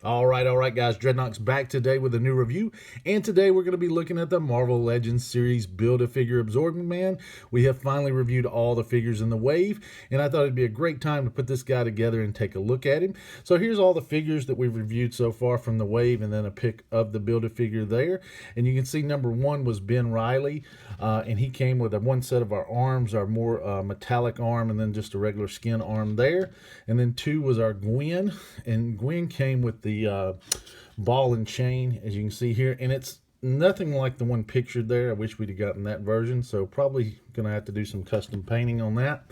All right, guys. Dreadnock's back today with a new review, and today we're going to be looking at the Marvel Legends series Build-A-Figure Absorbing Man. We have finally reviewed all the figures in the wave, and I thought it'd be a great time to put this guy together and take a look at him. So here's all the figures that we've reviewed so far from the wave, and then a pic of the Build-A-Figure there. And you can see number one was Ben Riley, and he came with one set of our arms, our more metallic arm, and then just a regular skin arm there. And then two was our Gwen, and Gwen came with the ball and chain, as you can see here, and it's nothing like the one pictured there. I wish we'd have gotten that version, so probably gonna have to do some custom painting on that.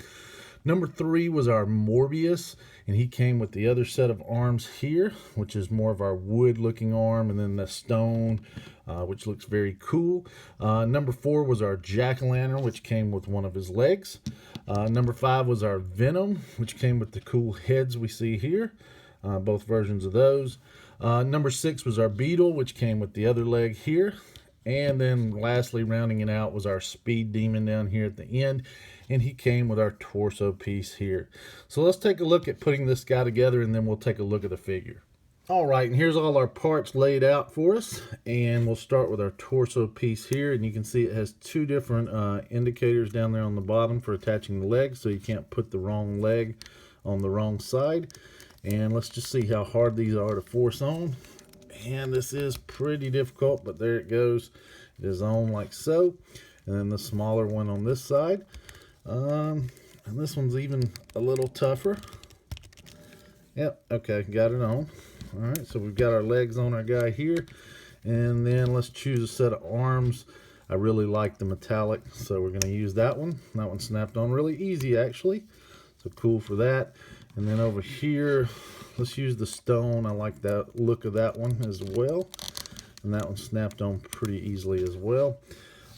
Number three was our Morbius, and he came with the other set of arms here, which is more of our wood looking arm, and then the stone, which looks very cool. Number four was our Jack-o'-lantern, which came with one of his legs. Number five was our Venom, which came with the cool heads we see here. Both versions of those. Number six was our Beetle, which came with the other leg here. And then lastly, rounding it out, was our Speed Demon down here at the end. And he came with our torso piece here. So let's take a look at putting this guy together, and then we'll take a look at the figure. All right, and here's all our parts laid out for us. And we'll start with our torso piece here. And you can see it has two different indicators down there on the bottom for attaching the legs, so you can't put the wrong leg on the wrong side. And let's just see how hard these are to force on. And this is pretty difficult, but there it goes. It is on like so. And then the smaller one on this side. And this one's even a little tougher. Yep, okay, got it on. All right, so we've got our legs on our guy here. And then let's choose a set of arms. I really like the metallic, so we're gonna use that one. That one snapped on really easy, actually. So cool for that. And then over here, let's use the stone. I like that look of that one as well. And that one snapped on pretty easily as well.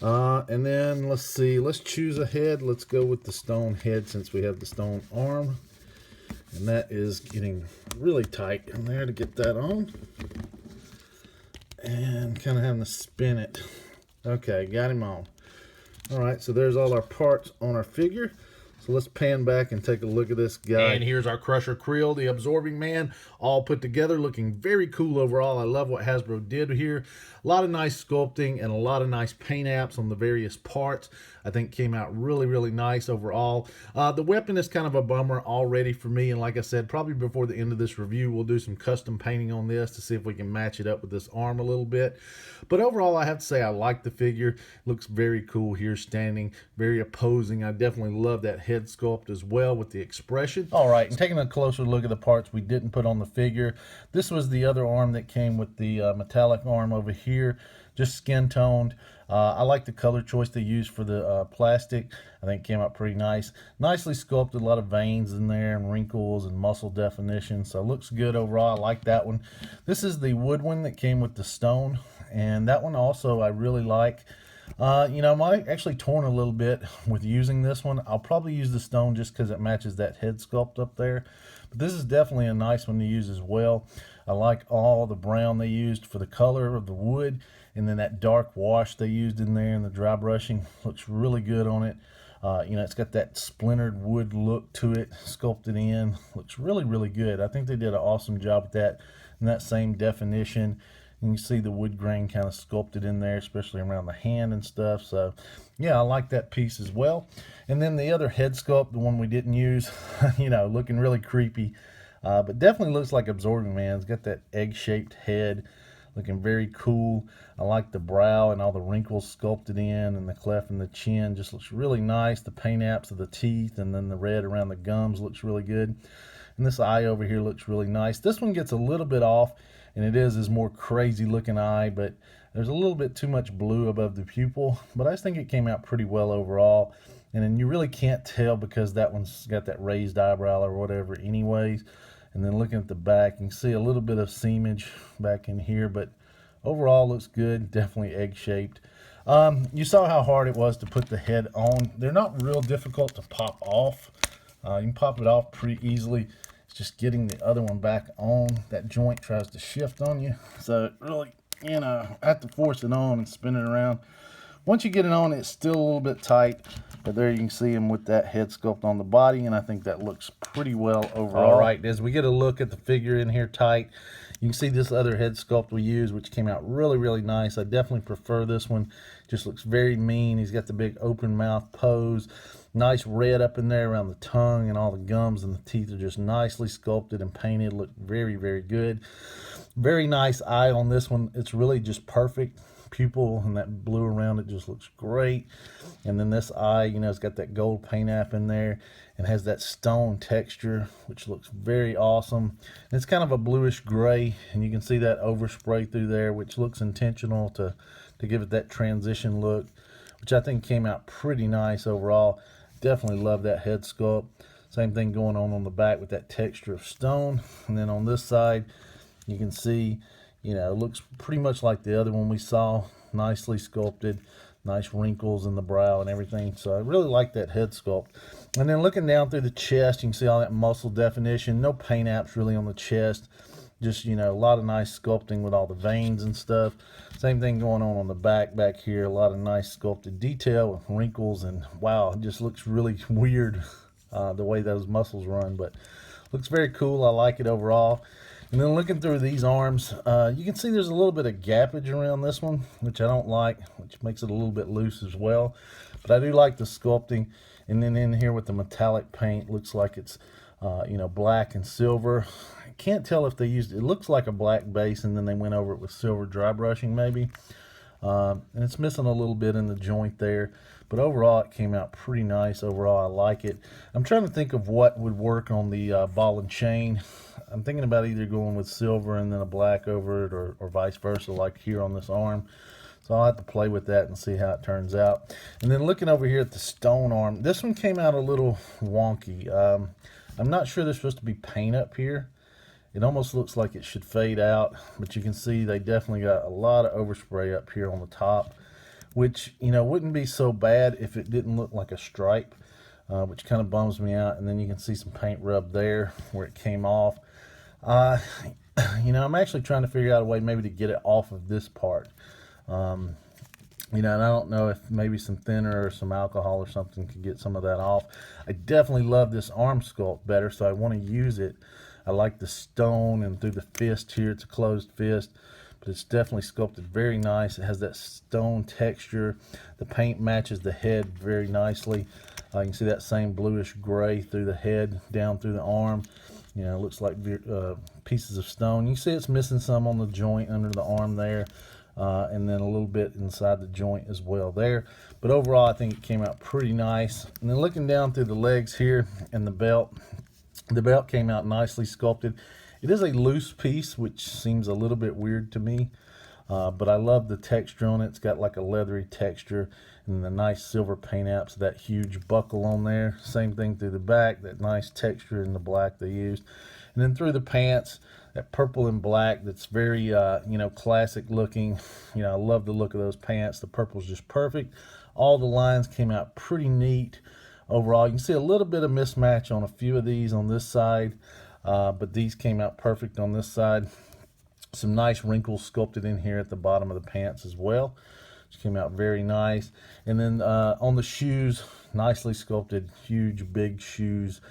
And then let's see, let's choose a head. Let's go with the stone head since we have the stone arm. And that is getting really tight in there to get that on. And kind of having to spin it. Okay, got him on. All right, so there's all our parts on our figure. So let's pan back and take a look at this guy. And here's our Crusher Creel, the Absorbing Man, all put together, looking very cool overall. I love what Hasbro did here. A lot of nice sculpting and a lot of nice paint apps on the various parts. I think came out really, really nice overall. The weapon is kind of a bummer already for me, and like I said, probably before the end of this review, we'll do some custom painting on this to see if we can match it up with this arm a little bit. But overall, I have to say I like the figure. Looks very cool here standing, very opposing. I definitely love that head sculpt as well with the expression. All right, and taking a closer look at the parts we didn't put on the figure, this was the other arm that came with the metallic arm over here, just skin toned. I like the color choice they used for the plastic. I think it came out pretty nice. Nicely sculpted, a lot of veins in there and wrinkles and muscle definition. So it looks good overall. I like that one. This is the wood one that came with the stone. And that one also I really like. You know, might actually torn a little bit with using this one. I'll probably use the stone just because it matches that head sculpt up there. But this is definitely a nice one to use as well. I like all the brown they used for the color of the wood. And then that dark wash they used in there and the dry brushing looks really good on it. You know, it's got that splintered wood look to it, sculpted in. Looks really, really good. I think they did an awesome job with that and that same definition. And you see the wood grain kind of sculpted in there, especially around the hand and stuff. So, yeah, I like that piece as well. And then the other head sculpt, the one we didn't use, you know, looking really creepy. But definitely looks like Absorbing Man. It's got that egg-shaped head, looking very cool. I like the brow and all the wrinkles sculpted in, and the cleft in the chin just looks really nice. The paint apps of the teeth and then the red around the gums looks really good. And this eye over here looks really nice. This one gets a little bit off, and it is more crazy looking eye, but there's a little bit too much blue above the pupil. But I just think it came out pretty well overall. And then you really can't tell because that one's got that raised eyebrow or whatever anyways. And then looking at the back, you can see a little bit of seamage back in here, but overall looks good, definitely egg-shaped. You saw how hard it was to put the head on. They're not real difficult to pop off. You can pop it off pretty easily. It's just getting the other one back on. That joint tries to shift on you. So it really, you know, I have to force it on and spin it around, Once you get it on, it's still a little bit tight, but there you can see him with that head sculpt on the body, and I think that looks pretty well overall. All right, as we get a look at the figure in here tight, you can see this other head sculpt we used, which came out really, really nice. I definitely prefer this one. Just looks very mean. He's got the big open mouth pose. Nice red up in there around the tongue, and all the gums and the teeth are just nicely sculpted and painted. Look very, very good. Very nice eye on this one. It's really just perfect. Pupil and that blue around it just looks great. And then this eye, you know, it's got that gold paint app in there and has that stone texture, which looks very awesome. And it's kind of a bluish gray, and you can see that overspray through there, which looks intentional to give it that transition look, which I think came out pretty nice overall. Definitely love that head sculpt. Same thing going on the back with that texture of stone. And then on this side, you can see, you know, it looks pretty much like the other one we saw. Nicely sculpted, nice wrinkles in the brow and everything. So I really like that head sculpt. And then looking down through the chest, you can see all that muscle definition. No paint apps really on the chest. Just, you know, a lot of nice sculpting with all the veins and stuff. Same thing going on the back here. A lot of nice sculpted detail with wrinkles, and wow, it just looks really weird the way those muscles run, but looks very cool. I like it overall. And then looking through these arms, you can see there's a little bit of gappage around this one, which I don't like, which makes it a little bit loose as well. But I do like the sculpting. And then in here with the metallic paint, looks like it's you know, black and silver. I can't tell if they used it. Looks like a black base, and then they went over it with silver dry brushing maybe. And it's missing a little bit in the joint there, but overall it came out pretty nice. Overall, I like it. I'm trying to think of what would work on the ball and chain. I'm thinking about either going with silver and then a black over it, or vice versa, like here on this arm. So I'll have to play with that and see how it turns out. And then looking over here at the stone arm, this one came out a little wonky. I'm not sure there's supposed to be paint up here. It almost looks like it should fade out, but you can see they definitely got a lot of overspray up here on the top, which, you know, wouldn't be so bad if it didn't look like a stripe, which kind of bums me out. And then you can see some paint rub there where it came off. You know, I'm actually trying to figure out a way maybe to get it off of this part. You know, and I don't know if maybe some thinner or some alcohol or something could get some of that off. I definitely love this arm sculpt better, so I want to use it. I like the stone, and through the fist here, it's a closed fist, but it's definitely sculpted very nice. It has that stone texture. The paint matches the head very nicely. You can see that same bluish gray through the head, down through the arm. You know, it looks like pieces of stone. You can see it's missing some on the joint under the arm there. And then a little bit inside the joint as well there. But overall, I think it came out pretty nice. And then looking down through the legs here and the belt came out nicely sculpted. It is a loose piece, which seems a little bit weird to me. But I love the texture on it. It's got like a leathery texture, and the nice silver paint apps, that huge buckle on there. Same thing through the back, that nice texture in the black they used. And then through the pants, that purple and black that's very you know, classic looking. You know, I love the look of those pants. The purple's just perfect. All the lines came out pretty neat overall. You can see a little bit of mismatch on a few of these on this side, but these came out perfect on this side. Some nice wrinkles sculpted in here at the bottom of the pants as well, which came out very nice. And then on the shoes, nicely sculpted, huge big shoes.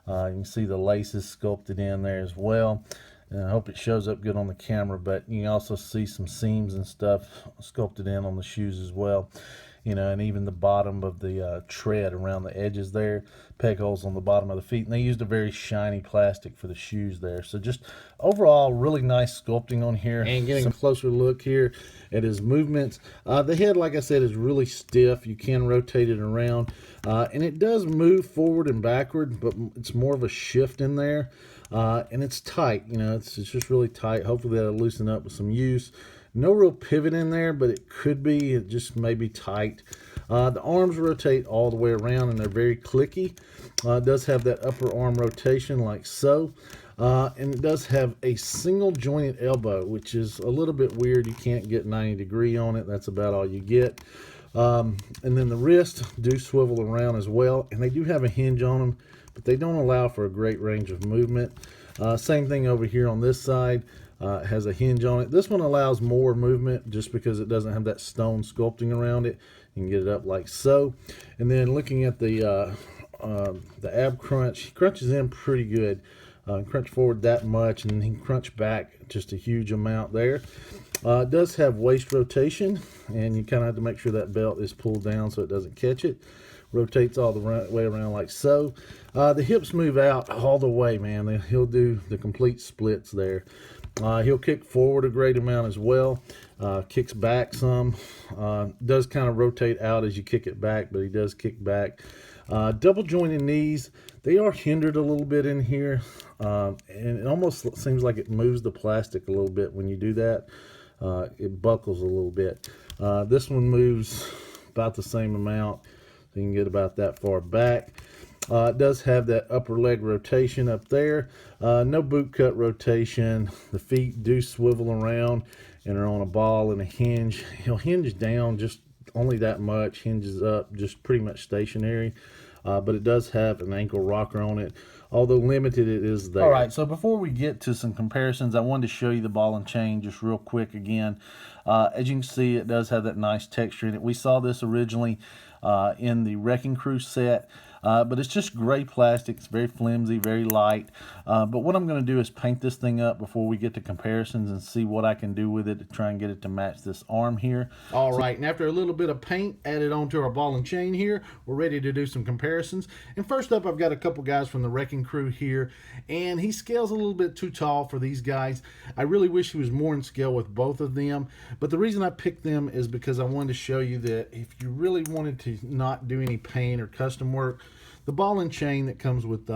You can see the laces sculpted in there as well. And I hope it shows up good on the camera, but you can also see some seams and stuff sculpted in on the shoes as well. You know, and even the bottom of the tread around the edges there, peg holes on the bottom of the feet. And they used a very shiny plastic for the shoes there. So just overall, really nice sculpting on here. And getting a closer look here at his movements. The head, like I said, is really stiff. You can rotate it around. And it does move forward and backward, but it's more of a shift in there. And it's tight. You know, it's just really tight. Hopefully that'll loosen up with some use. No real pivot in there, but it could be. It just may be tight. The arms rotate all the way around, and they're very clicky. It does have that upper arm rotation like so. And it does have a single jointed elbow, which is a little bit weird. You can't get 90 degree on it. That's about all you get. And then the wrists do swivel around as well. And they do have a hinge on them, but they don't allow for a great range of movement. Same thing over here on this side. It has a hinge on it. This one allows more movement just because it doesn't have that stone sculpting around it. You can get it up like so. And then looking at the ab crunch, he crunches in pretty good. Crunch forward that much, and then he can crunch back just a huge amount there. It does have waist rotation, and you kind of have to make sure that belt is pulled down so it doesn't catch it. Rotates all the way around like so. The hips move out all the way, man. He'll do the complete splits there. He'll kick forward a great amount as well. Kicks back some. Does kind of rotate out as you kick it back, but he does kick back. Double jointed knees, they are hindered a little bit in here, and it almost seems like it moves the plastic a little bit when you do that. It buckles a little bit. This one moves about the same amount, so you can get about that far back. It does have that upper leg rotation up there. No boot cut rotation. The feet do swivel around and are on a ball and a hinge. He'll hinge down just only that much, hinges up just pretty much stationary, but it does have an ankle rocker on it, although limited it is there. All right, so before we get to some comparisons, I wanted to show you the ball and chain just real quick again. As you can see, it does have that nice texture in it. We saw this originally in the Wrecking Crew set, but it's just gray plastic. It's very flimsy, very light. But what I'm going to do is paint this thing up before we get to comparisons and see what I can do with it to try and get it to match this arm here. All right, and after a little bit of paint added onto our ball and chain here, we're ready to do some comparisons. And first up, I've got a couple guys from the Wrecking Crew here, and he scales a little bit too tall for these guys. I really wish he was more in scale with both of them, but the reason I picked them is because I wanted to show you that if you really wanted to not do any paint or custom work, the ball and chain that comes with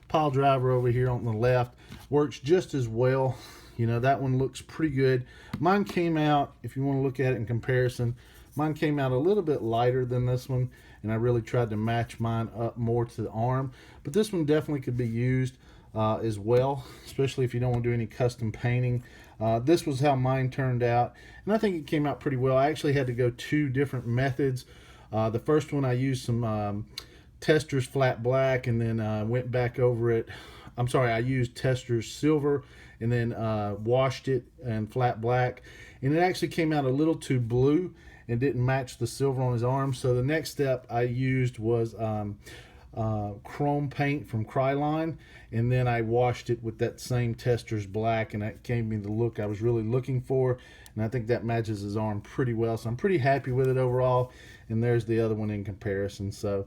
pile driver over here on the left works just as well. You know, that one looks pretty good. Mine came out, if you want to look at it in comparison, mine came out a little bit lighter than this one, and I really tried to match mine up more to the arm. But this one definitely could be used as well, especially if you don't want to do any custom painting. This was how mine turned out, and I think it came out pretty well. I actually had to go 2 different methods. The first one I used some Testors flat black, and then went back over it. I'm sorry, I used Testors silver and then washed it in flat black, and it actually came out a little too blue and didn't match the silver on his arm. So the next step I used was chrome paint from Kryline, and then I washed it with that same Testors black, and that gave me the look I was really looking for, and I think that matches his arm pretty well. So I'm pretty happy with it overall. And there's the other one in comparison. So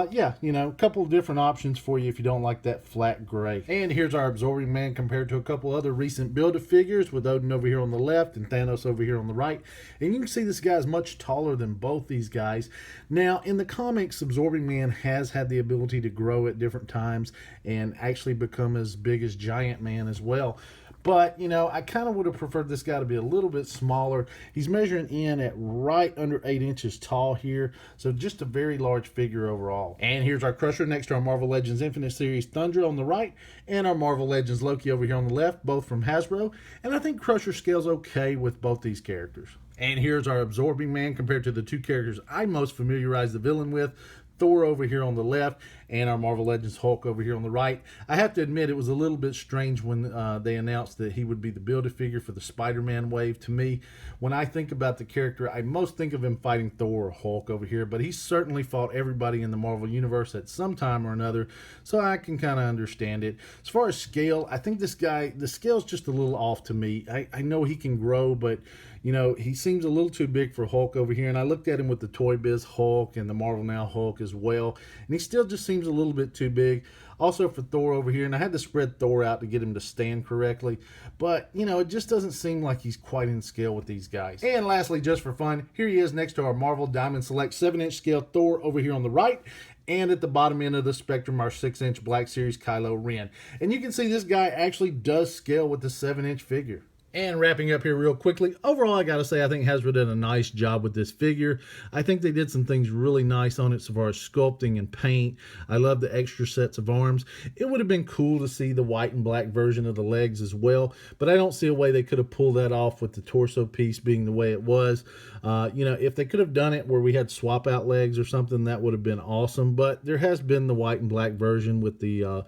yeah, you know, a couple of different options for you if you don't like that flat gray. And here's our Absorbing Man compared to a couple other recent Build-A-Figures, with Odin over here on the left and Thanos over here on the right. And you can see this guy is much taller than both these guys. Now, in the comics, Absorbing Man has had the ability to grow at different times and actually become as big as Giant Man as well. But, you know, I kind of would have preferred this guy to be a little bit smaller. He's measuring in at right under 8 inches tall here. So just a very large figure overall. And here's our Crusher next to our Marvel Legends Infinite Series Thundra on the right, and our Marvel Legends Loki over here on the left, both from Hasbro. And I think Crusher scales okay with both these characters. And here's our Absorbing Man compared to the 2 characters I most familiarized the villain with, Thor over here on the left, and our Marvel Legends Hulk over here on the right. I have to admit, it was a little bit strange when they announced that he would be the Build-A-Figure for the Spider-Man wave. To me, when I think about the character, I most think of him fighting Thor or Hulk over here, but he certainly fought everybody in the Marvel Universe at some time or another, so I can kind of understand it. As far as scale, I think this guy, the scale's just a little off to me. I know he can grow, but you know, he seems a little too big for Hulk over here. And I looked at him with the Toy Biz Hulk and the Marvel Now Hulk as well, and he still just seems a little bit too big. Also for Thor over here, and I had to spread Thor out to get him to stand correctly. But, you know, it just doesn't seem like he's quite in scale with these guys. And lastly, just for fun, here he is next to our Marvel Diamond Select 7-inch scale Thor over here on the right. And at the bottom end of the spectrum, our 6-inch Black Series Kylo Ren. And you can see this guy actually does scale with the 7-inch figure. And wrapping up here real quickly, overall I gotta say I think Hasbro did a nice job with this figure. I think they did some things really nice on it so far as sculpting and paint. I love the extra sets of arms. It would have been cool to see the white and black version of the legs as well, but I don't see a way they could have pulled that off with the torso piece being the way it was. You know, if they could have done it where we had swap out legs or something, that would have been awesome, but there has been the white and black version with the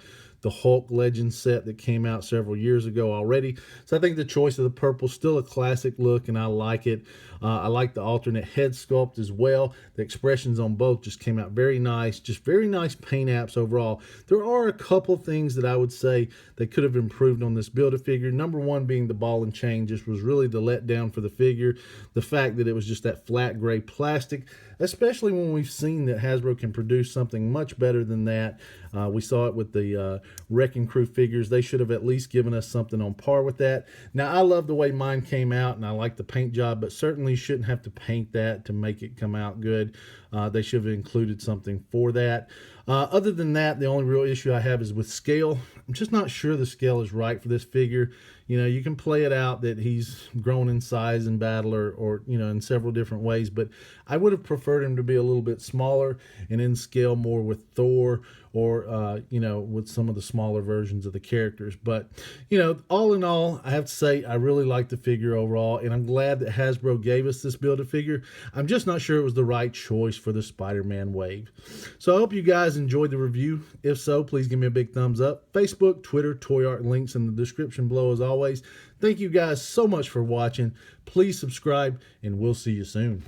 the Hulk Legend set that came out several years ago already. So I think the choice of the purple still a classic look, and I like it. I like the alternate head sculpt as well. The expressions on both just came out very nice. Just very nice paint apps overall. There are a couple things that I would say they could have improved on this Build-A-Figure. Number one being the ball and chain just was really the letdown for the figure. The fact that it was just that flat gray plastic, especially when we've seen that Hasbro can produce something much better than that. We saw it with the Wrecking Crew figures. They should have at least given us something on par with that. Now, I love the way mine came out, and I like the paint job, but certainly shouldn't have to paint that to make it come out good. They should have included something for that. Other than that, the only real issue I have is with scale. I'm just not sure the scale is right for this figure. You know, you can play it out that he's grown in size in battle or you know, in several different ways, but I would have preferred him to be a little bit smaller and in scale more with Thor or, you know, with some of the smaller versions of the characters. But, you know, all in all, I have to say I really like the figure overall, and I'm glad that Hasbro gave us this Build-A-Figure. I'm just not sure it was the right choice for the Spider-Man wave. So I hope you guys enjoyed the review. If so, please give me a big thumbs up. Facebook, Twitter, Toy Art links in the description below as always. Thank you guys so much for watching. Please subscribe, and we'll see you soon.